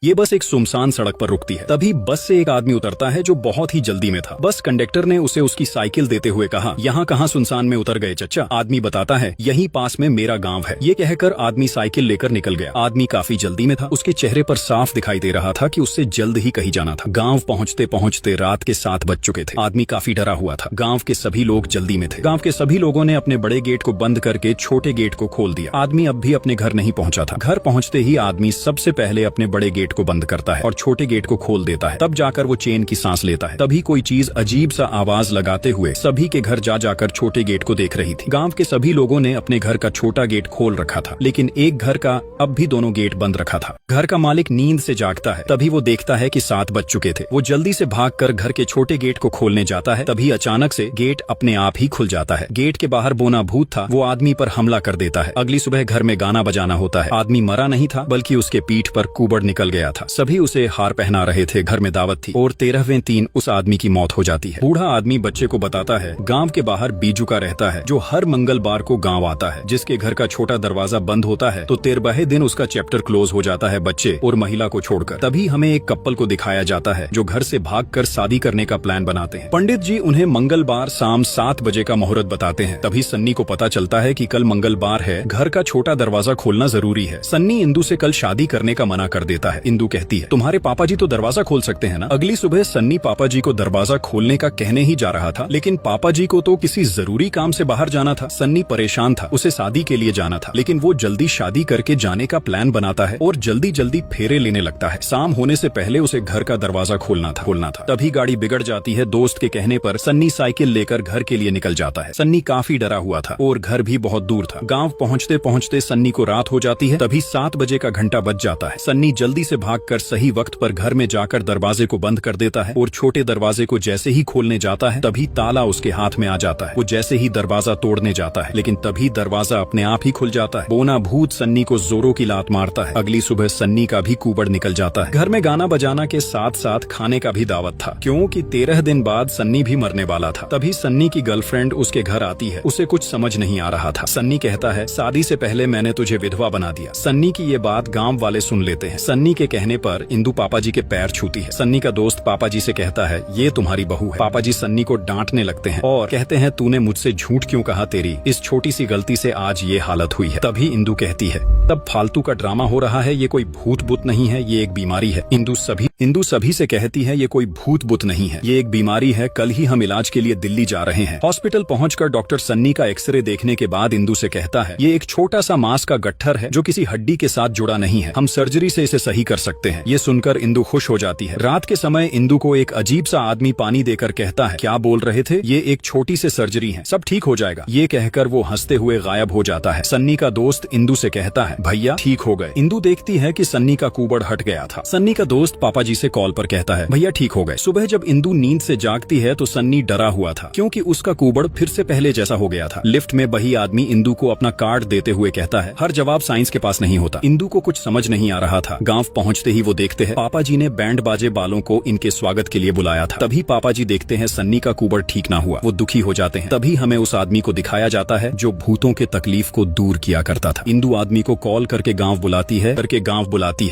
ये बस एक सुनसान सड़क पर रुकती है। तभी बस से एक आदमी उतरता है जो बहुत ही जल्दी में था। बस कंडक्टर ने उसे उसकी साइकिल देते हुए कहा, यहाँ कहाँ सुनसान में उतर गए चच्चा? आदमी बताता है, यहीं पास में मेरा गांव है। ये कहकर आदमी साइकिल लेकर निकल गया। आदमी काफी जल्दी में था। उसके चेहरे पर साफ दिखाई दे रहा था कि उससे जल्द ही कहीं जाना था। गाँव पहुँचते पहुँचते रात के 7 बज चुके थे। आदमी काफी डरा हुआ था। गाँव के सभी लोग जल्दी में थे। गाँव के सभी लोगों ने अपने बड़े गेट को बंद करके छोटे गेट को खोल दिया। आदमी अब भी अपने घर नहीं पहुंचा था। घर पहुंचते ही आदमी सबसे पहले अपने बड़े गेट को बंद करता है और छोटे गेट को खोल देता है। तब जाकर वो चैन की सांस लेता है। तभी कोई चीज अजीब सा आवाज लगाते हुए सभी के घर जा जाकर छोटे गेट को देख रही थी। गांव के सभी लोगों ने अपने घर का छोटा गेट खोल रखा था, लेकिन एक घर का अब भी दोनों गेट बंद रखा था। घर का मालिक नींद से जागता है। तभी वो देखता है कि 7 बज चुके थे। वो जल्दी से भागकर घर के छोटे गेट को खोलने जाता है। तभी अचानक से गेट अपने आप ही खुल जाता है। गेट के बाहर बोना भूत था। वो आदमी पर हमला कर देता है। अगली सुबह घर में गाना बजाना होता है। आदमी मरा नहीं था, बल्कि उसके पीठ पर कुबड़ निकल गया था। सभी उसे हार पहना रहे थे। घर में दावत थी और 13वें दिन उस आदमी की मौत हो जाती है। बूढ़ा आदमी बच्चे को बताता है, गांव के बाहर बीजू का रहता है जो हर मंगलवार को गांव आता है। जिसके घर का छोटा दरवाजा बंद होता है तो 13वें दिन उसका चैप्टर क्लोज हो जाता है, बच्चे और महिला को छोड़कर। तभी हमें एक कपल को दिखाया जाता है जो घर से भागकर शादी करने का प्लान बनाते हैं। पंडित जी उन्हें मंगलवार शाम 7 बजे का मुहूर्त बताते हैं। तभी सन्नी को पता चलता है कि कल मंगलवार है, घर का छोटा दरवाजा खोलना जरूरी है। सन्नी इंदू से कल शादी करने का मना कर देता है। इंदू कहती है, तुम्हारे पापा जी तो दरवाजा खोल सकते हैं ना। अगली सुबह सन्नी पापा जी को दरवाजा खोलने का कहने ही जा रहा था, लेकिन पापा जी को तो किसी जरूरी काम से बाहर जाना था। सन्नी परेशान था, उसे शादी के लिए जाना था, लेकिन वो जल्दी शादी करके जाने का प्लान बनाता है और जल्दी जल्दी फेरे लेने लगता है। शाम होने से पहले उसे घर का दरवाजा खोलना था। तभी गाड़ी बिगड़ जाती है। दोस्त के कहने पर सन्नी साइकिल लेकर घर के लिए निकल जाता है। सन्नी काफी डरा हुआ था और घर भी बहुत दूर था। गाँव पहुँचते पहुँचते सन्नी को रात हो जाती है। तभी 7 बजे का घंटा बज जाता है। सन्नी जल्दी से भागकर सही वक्त पर घर में जाकर दरवाजे को बंद कर देता है और छोटे दरवाजे को जैसे ही खोलने जाता है तभी ताला उसके हाथ में आ जाता है। वो जैसे ही दरवाजा तोड़ने जाता है, लेकिन तभी दरवाजा अपने आप ही खुल जाता है। बोना भूत सन्नी को जोरों की लात मारता है। अगली सुबह सन्नी का भी कुबड़ निकल जाता है। घर में गाना बजाना के साथ साथ खाने का भी दावत था, क्योंकि 13 दिन बाद सन्नी भी मरने वाला था। तभी सन्नी की गर्लफ्रेंड उसके घर आती है। उसे कुछ समझ नहीं आ रहा था। सन्नी कहता है, शादी से पहले मैंने तुझे विधवा बना दिया। सन्नी की ये बात गाँव वाले सुन लेते हैं। सन्नी के कहने पर इंदू पापा जी के पैर छूती है। सन्नी का दोस्त पापा जी से कहता है, ये तुम्हारी बहू है। पापा जी सन्नी को डांटने लगते हैं और कहते हैं, तूने मुझसे झूठ क्यों कहा? तेरी इस छोटी सी गलती से आज ये हालत हुई है। तभी इंदू कहती है, तब फालतू का ड्रामा हो रहा है, ये कोई भूत बुत नहीं है, ये एक बीमारी है। इंदू सभी से कहती है, ये कोई भूत बुत नहीं है, ये एक बीमारी है। कल ही हम इलाज के लिए दिल्ली जा रहे हैं। हॉस्पिटल पहुंचकर डॉक्टर सन्नी का एक्सरे देखने के बाद इंदू से कहता है, ये एक छोटा सा मांस का गट्ठर है जो किसी हड्डी के साथ जुड़ा नहीं है। हम सर्जरी से इसे सही कर सकते हैं। ये सुनकर इंदू खुश हो जाती है। रात के समय इंदू को एक अजीब सा आदमी पानी देकर कहता है, क्या बोल रहे थे? ये एक छोटी सी सर्जरी है, सब ठीक हो जाएगा। ये कहकर वो हंसते हुए गायब हो जाता है। सन्नी का दोस्त इंदू से कहता है, भैया ठीक हो गए। इंदू देखती है कि सन्नी का कुबड़ हट गया था। सन्नी का दोस्त पापा जी से कॉल पर कहता है, भैया ठीक हो गए। सुबह जब इंदू नींद से जागती है तो सन्नी डरा हुआ था, क्योंकि उसका कुबड़ फिर से पहले जैसा हो गया था। लिफ्ट में वही आदमी इंदू को अपना कार्ड देते हुए कहता है, हर जवाब साइंस के पास नहीं होता। इंदू को कुछ समझ नहीं आ रहा था। गाँव पहुँचते ही वो देखते हैं पापा जी ने बैंड बाजे बालों को इनके स्वागत के लिए बुलाया था। तभी पापा जी देखते हैं सन्नी का कुबड़ ठीक ना हुआ। वो दुखी हो जाते हैं। तभी हमें उस आदमी को दिखाया जाता है जो भूतों के तकलीफ को दूर किया करता था। इंदू आदमी को कॉल करके गाँव बुलाती है।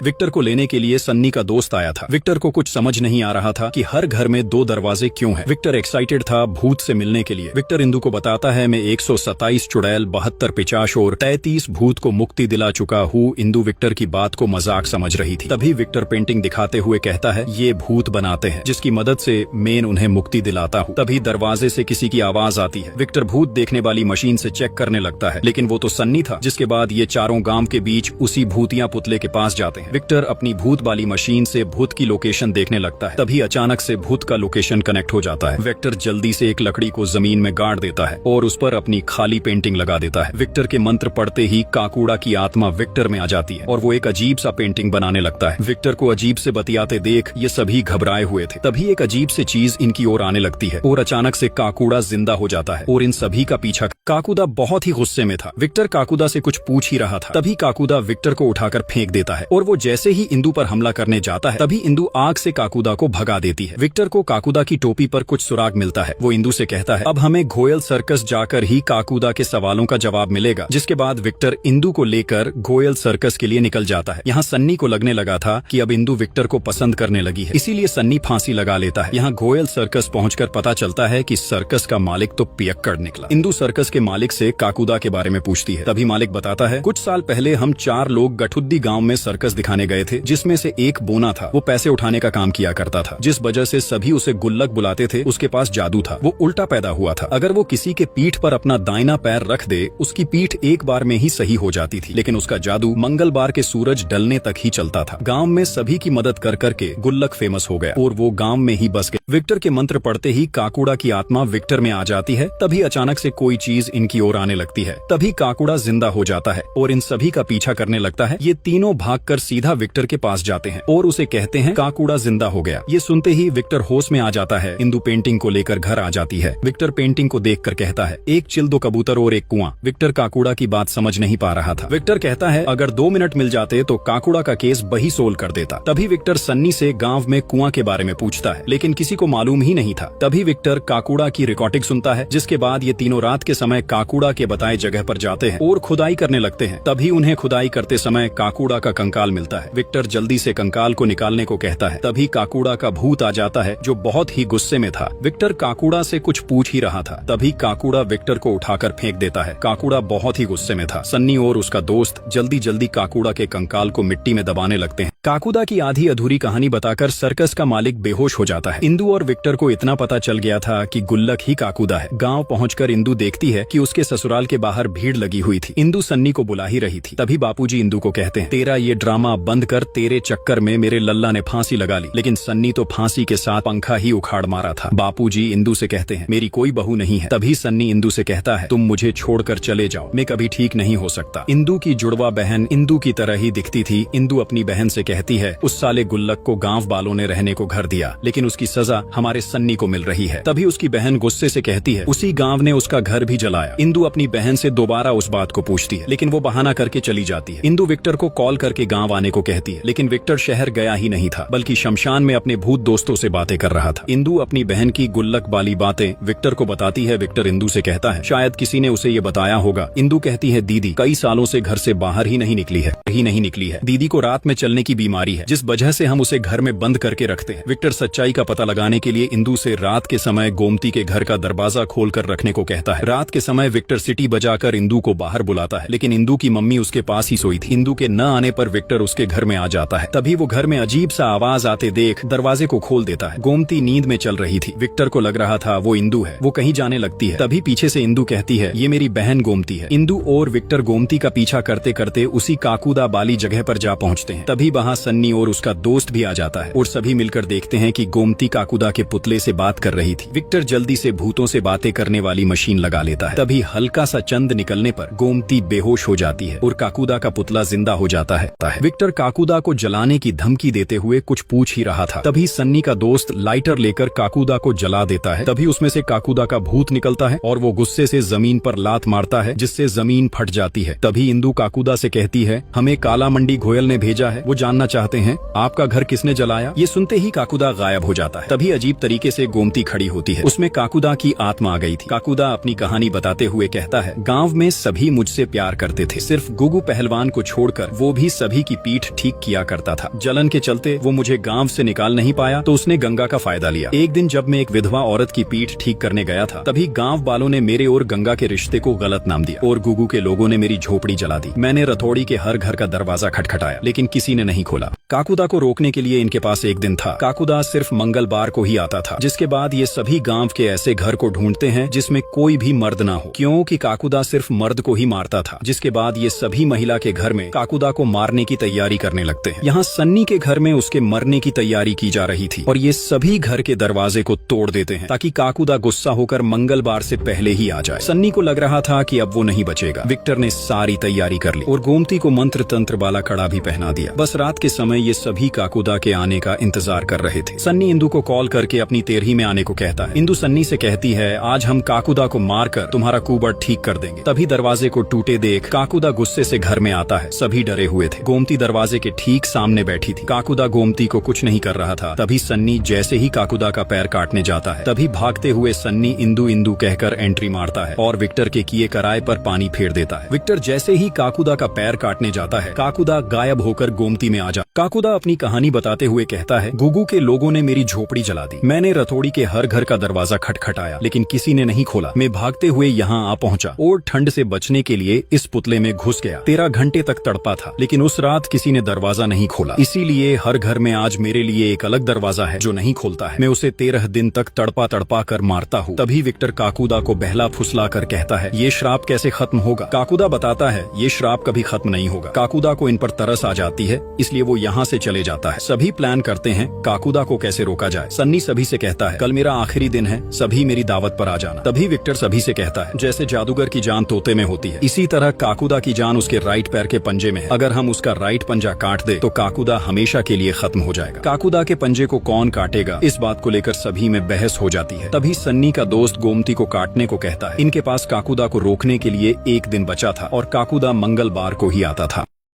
विक्टर को लेने के लिए सन्नी का दोस्त आया था। विक्टर को कुछ समझ नहीं आ रहा था कि हर घर में 2 दरवाजे क्यों हैं। विक्टर एक्साइटेड था भूत से मिलने के लिए। विक्टर इंदू को बताता है, मैं 127 चुड़ैल, 72 पिचाश और 33 भूत को मुक्ति दिला चुका हूँ। इंदू विक्टर की बात को मजाक समझ रही थी। तभी विक्टर पेंटिंग दिखाते हुए कहता है, ये भूत बनाते हैं जिसकी मदद से मैं उन्हें मुक्ति दिलाता हूँ। तभी दरवाजे से किसी की आवाज आती है। विक्टर भूत देखने वाली मशीन से चेक करने लगता है, लेकिन वो तो सन्नी था। जिसके बाद ये चारों गांव के बीच उसी भूतिया पुतले के पास जाते हैं। विक्टर अपनी भूत वाली मशीन से भूत की लोकेशन देखने लगता है। तभी अचानक से भूत का लोकेशन कनेक्ट हो जाता है। विक्टर जल्दी से एक लकड़ी को जमीन में गाड़ देता है और उस पर अपनी खाली पेंटिंग लगा देता है। विक्टर के मंत्र पढ़ते ही काकूड़ा की आत्मा विक्टर में आ जाती है और वो एक अजीब सा पेंटिंग बनाने लगता है। विक्टर को अजीब से बतियाते देख ये सभी घबराए हुए थे। तभी एक अजीब सी चीज इनकी ओर आने लगती है और अचानक से काकूड़ा जिंदा हो जाता है और इन सभी का पीछा काकुदा बहुत ही गुस्से में था। विक्टर काकुदा से कुछ पूछ ही रहा था, तभी काकुदा विक्टर को उठाकर फेंक देता है और वो जैसे ही इंदु पर हमला करने जाता है तभी इंदु आग से काकुदा को भगा देती है। विक्टर को काकुदा की टोपी पर कुछ सुराग मिलता है। वो इंदु से कहता है अब हमें घोयल सर्कस जाकर ही काकुदा के सवालों का जवाब मिलेगा। जिसके बाद विक्टर इंदु को लेकर घोयल सर्कस के लिए निकल जाता है। यहाँ सन्नी को लगने लगा था कि अब इंदु विक्टर को पसंद करने लगी है, इसीलिए सन्नी फांसी लगा लेता है। यहाँ घोयल सर्कस पहुंचकर पता चलता है कि सर्कस का मालिक तो पियक्कड़ निकला। इंदु सर्कस के मालिक से काकुदा के बारे में पूछती है, तभी मालिक बताता है कुछ साल पहले हम 4 लोग गठुद्दी गांव में सर्कस दिखाने गए थे, जिसमें से एक बोना था। वो पैसे उठाने का काम किया करता था, जिस वजह से सभी उसे गुल्लक बुलाते थे। उसके पास जादू था, वो उल्टा पैदा हुआ था। अगर वो किसी के पीठ पर अपना दाहिना पैर रख दे उसकी पीठ एक बार में ही सही हो जाती थी, लेकिन उसका जादू मंगलवार के सूरज ढलने तक ही चलता था। गांव में सभी की मदद कर करके गुल्लक फेमस हो गया और वो गांव में ही बस गए। विक्टर के मंत्र पढ़ते ही काकुड़ा की आत्मा विक्टर में आ जाती है। तभी अचानक से कोई चीज इनकी ओर आने लगती है। तभी काकुड़ा जिंदा हो जाता है और इन सभी का पीछा करने लगता है। ये तीनों भागकर सीधा विक्टर के पास जाते हैं और उसे कहते हैं काकुड़ा जिंदा हो गया। ये सुनते ही विक्टर होश में आ जाता है। इंदु पेंटिंग को लेकर घर आ जाती है। विक्टर पेंटिंग को देखकर कहता है एक चिल, 2 कबूतर और एक कुआं। विक्टर काकुड़ा की बात समझ नहीं पा रहा था। विक्टर कहता है अगर 2 मिनट मिल जाते तो काकुड़ा का केस बही सोल्व कर देता। तभी विक्टर सन्नी से गांव में कुआं के बारे में पूछता है, लेकिन किसी को मालूम ही नहीं था। तभी विक्टर काकुड़ा की रिकॉर्डिंग सुनता है, जिसके बाद ये तीनों रात के समय काकुड़ा के बताए जगह पर जाते हैं और खुदाई करने लगते हैं। तभी उन्हें खुदाई करते समय काकुड़ा का कंकाल मिलता है। विक्टर जल्दी से कंकाल को निकालने को कहता है। तभी काकुड़ा का भूत आ जाता है, जो बहुत ही गुस्से में था। विक्टर काकुड़ा से कुछ पूछ ही रहा था, तभी काकुड़ा विक्टर को उठाकर फेंक देता है। काकुड़ा बहुत ही गुस्से में था। सन्नी और उसका दोस्त जल्दी जल्दी काकुड़ा के कंकाल को मिट्टी में दबाने लगते हैं। काकुड़ा की आधी अधूरी कहानी बताकर सर्कस का मालिक बेहोश हो जाता है। इंदु और विक्टर को इतना पता चल गया था कि गुल्लक ही काकुड़ा है। गांव पहुंचकर इंदु देखती है कि उसके ससुराल के बाहर भीड़ लगी हुई थी। इंदु सन्नी को बुला ही रही थी। तभी बापूजी इंदु को कहते हैं तेरा ये ड्रामा बंद कर, तेरे चक्कर में मेरे लल्ला ने फांसी लगा ली। लेकिन सन्नी तो फांसी के साथ पंखा ही उखाड़ मारा था। बापूजी इंदु से कहते हैं मेरी कोई बहू नहीं है। तभी सन्नी इंदु से कहता है तुम मुझे छोड़कर चले जाओ, मैं कभी ठीक नहीं हो सकता। इंदु की जुड़वा बहन इंदु की तरह ही दिखती थी। इंदु अपनी बहन से कहती है उस साले गुल्लक को गांव वालों ने रहने को घर दिया, लेकिन उसकी सजा हमारे सन्नी को मिल रही है। तभी उसकी बहन गुस्से से कहती है उसी गांव ने उसका घर भी जलाया। इंदु अपनी बहन से दोबारा उस बात को पूछती है, लेकिन वो बहाना करके चली जाती है। इंदु विक्टर को कॉल करके गांव आने को कहती है, लेकिन विक्टर शहर गया ही नहीं था, बल्कि शमशान में अपने भूत दोस्तों से बातें कर रहा था। इंदु अपनी बहन की गुल्लक वाली बातें विक्टर को बताती है। विक्टर इंदु से कहता है शायद किसी ने उसे ये बताया होगा। इंदु कहती है दीदी कई सालों से घर से बाहर ही नहीं निकली है। दीदी को रात में चलने की बीमारी है, जिस वजह से हम उसे घर में बंद करके रखते हैं। विक्टर सच्चाई का पता लगाने के लिए इंदु से रात के समय गोमती के घर का दरवाजा खोलकर रखने को कहता है। रात के समय विक्टर सिटी बजाकर इंदु को बाहर बुलाता है, लेकिन इंदु की मम्मी उसके पास ही सोई थी। इंदु के न आने पर विक्टर उसके घर में आ जाता है। तभी वो घर में अजीब सा आवाज आते देख दरवाजे को खोल देता है। गोमती नींद में चल रही थी। विक्टर को लग रहा था वो इंदु है। वो कहीं जाने लगती है। तभी पीछे से इंदु कहती है ये मेरी बहन गोमती है। इंदु और विक्टर गोमती का पीछा करते करते उसी काकुदा बाली जगह पर जा पहुंचते हैं। तभी वहाँ सन्नी और उसका दोस्त भी आ जाता है और सभी मिलकर देखते हैं कि गोमती काकुदा के पुतले से बात कर रही थी। विक्टर जल्दी से भूतों से बातें करने वाली मशीन लगा लेता है। तभी हल्का सा चंद निकलने पर गोमती बेहोश हो जाती है और काकुदा का पुतला जिंदा हो जाता है। विक्टर काकुदा को जलाने की धमकी देते हुए कुछ पूछ ही रहा था। तभी सन्नी का दोस्त लाइटर लेकर काकुदा को जला देता है। तभी उसमें से काकुदा का भूत निकलता है और वो गुस्से से जमीन पर लात मारता है, जिससे जमीन फट जाती है। तभी इंदु काकुदा से कहती है हमें काला मंडी घोयल ने भेजा है, वो जानना चाहते हैं आपका घर किसने जलाया। ये सुनते ही काकुदा गायब हो जाता है। तभी अजीब तरीके से गोमती खड़ी होती है। उसमें काकुदा की आत्मा आ गई थी। काकुदा अपनी कहानी बताते हुए कहता है गांव में सभी मुझसे प्यार करते थे, सिर्फ गुगु पहलवान को छोड़कर। वो भी सभी की पीठ ठीक किया करता था। जलन के चलते वो मुझे गांव से निकाल नहीं पाया, तो उसने गंगा का फायदा लिया। एक दिन जब मैं एक विधवा औरत की पीठ ठीक करने गया था, तभी गांव वालों ने मेरे और गंगा के रिश्ते को गलत नाम दिया और गुगु के लोगों ने मेरी झोपड़ी जला दी। मैंने रथौड़ी के हर घर का दरवाजा खटखटाया, लेकिन किसी ने नहीं खोला। काकुदा को रोकने के लिए इनके पास एक दिन था। काकुदा सिर्फ मंगलवार को ही आता था, जिसके बाद ये सभी गांव के ऐसे घर को ढूंढते हैं जिसमें कोई भी मर्द ना हो, क्योंकि काकुदा सिर्फ मर्द को ही मारता था। जिसके बाद ये सभी महिला के घर में काकुदा को मारने की तैयारी करने लगते हैं। यहाँ सन्नी के घर में उसके मरने की तैयारी की जा रही थी और ये सभी घर के दरवाजे को तोड़ देते हैं ताकि काकुदा गुस्सा होकर मंगलवार से पहले ही आ जाए। सन्नी को लग रहा था कि अब वो नहीं बचेगा। विक्टर ने सारी तैयारी कर ली और गोमती को मंत्र तंत्र वाला कड़ा भी पहना दिया। बस रात के समय ये सभी काकुदा के आने का इंतजार कर रहे थे। सन्नी इंदु को कॉल करके अपनी तेरही में आने को कहता है। इंदु सन्नी से कहती है आज हम काकुदा को मारकर तुम्हारा कूबड़ ठीक कर देंगे। तभी दरवाजे को टूटे देख काकुदा गुस्से से घर में आता है। सभी डरे हुए थे। गोमती दरवाजे के ठीक सामने बैठी थी। काकुदा गोमती को कुछ नहीं कर रहा था। तभी सन्नी जैसे ही काकुदा का पैर काटने जाता है, तभी भागते हुए सन्नी इंदू इंदू कहकर एंट्री मारता है और विक्टर के किए कराए पर पानी फेर देता है। विक्टर जैसे ही काकुदा का पैर काटने जाता है, काकुदा गायब होकर गोमती में आ जा। काकुदा अपनी कहानी बताते हुए कहता है, गुगु के लोगों ने मेरी झोपड़ी जला दी। मैंने रथोड़ी के हर घर का दरवाजा खटखटाया, लेकिन किसी ने नहीं खोला। मैं भागते हुए यहाँ आ पहुँचा और ठंड से बचने के लिए इस पुतले में घुस गया। 13 घंटे तक तड़पा था, लेकिन उस रात किसी ने दरवाजा नहीं खोला। इसीलिए हर घर में आज मेरे लिए एक अलग दरवाजा है जो नहीं खोलता है। मैं उसे 13 दिन तक तड़पा तड़पा कर मारता हूँ। तभी विक्टर काकुदा को बहला फुसला कर कहता है, ये श्राप कैसे खत्म होगा? काकुदा बताता है, ये श्राप कभी खत्म नहीं होगा। काकुदा को इन पर तरस आ जाती है, इसलिए वो यहाँ से चले जाता है। सभी प्लान करते हैं काकुदा को कैसे रोका जाए। सन्नी सभी से कहता है, कल मेरा आखिरी दिन है, सभी मेरी दावत पर आ जाना। तभी विक्टर सभी से कहता है, जैसे जादूगर की जान तोते में होती है, इसी तरह काकुदा की जान उसके राइट पैर के पंजे में है। अगर हम उसका राइट पंजा काट दे तो काकुदा हमेशा के लिए खत्म हो जाएगा। काकुदा के पंजे को कौन काटेगा, इस बात को लेकर सभी में बहस हो जाती है। तभी सन्नी का दोस्त गोमती को काटने को कहता है। इनके पास काकुदा को रोकने के लिए एक दिन बचा था और काकुदा मंगलवार को ही आता था।